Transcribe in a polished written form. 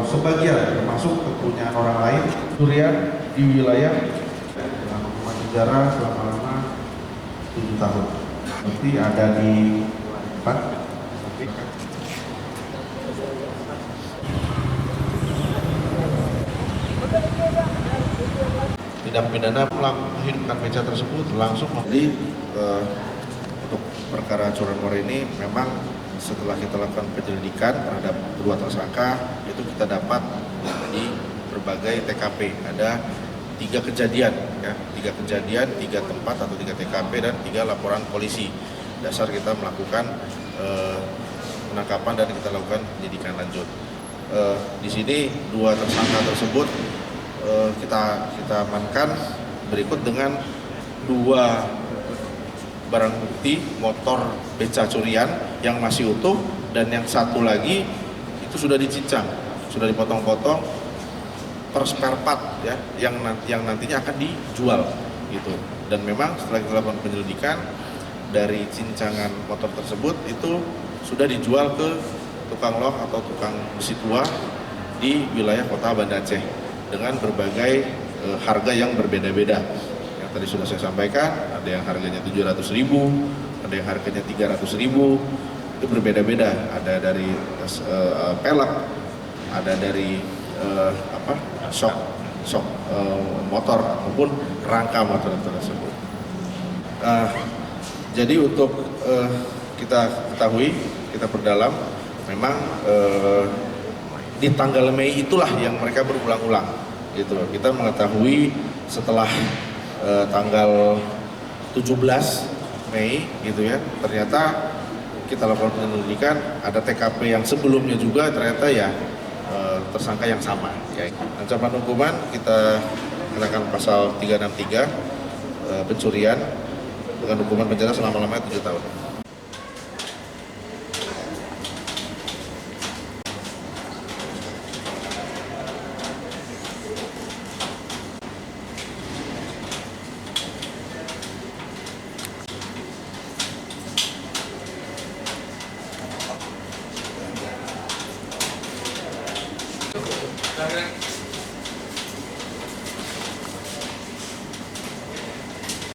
Sebagian termasuk kepunyaan orang lain curian di wilayah dengan hukuman penjara selama 7 tahun. Nanti ada di 4. Tindak pidana menghidupkan meja tersebut langsung jadi untuk perkara curanmor ini memang setelah kita lakukan penyelidikan terhadap kedua tersangka itu kita dapat di berbagai TKP ada 3 kejadian ya 3 kejadian 3 tempat atau 3 TKP dan 3 laporan polisi. Dasar kita melakukan penangkapan dan kita lakukan penyidikan lanjut. Di sini 2 tersangka tersebut kita amankan berikut dengan 2 barang bukti motor beca curian yang masih utuh dan yang satu lagi itu sudah dicincang, sudah dipotong-potong per spare part ya yang nantinya akan dijual gitu. Dan memang setelah kita lakukan penyelidikan dari cincangan motor tersebut itu sudah dijual ke tukang loh atau tukang besi tua di wilayah kota Banda Aceh dengan berbagai harga yang berbeda-beda. Tadi sudah saya sampaikan, ada yang harganya 700.000, ada yang harganya 300.000, itu berbeda-beda. Ada dari pelek, ada dari shock motor maupun rangka motor tersebut. Jadi untuk kita ketahui, kita perdalam, memang di tanggal Mei itulah yang mereka berulang-ulang. Gitu. Kita mengetahui setelah tanggal 17 Mei gitu ya, ternyata kita lakukan penyelidikan ada TKP yang sebelumnya juga ternyata ya tersangka yang sama ya. Ancaman hukuman kita kenakan pasal 363 pencurian dengan hukuman penjara selama-lamanya 7 tahun.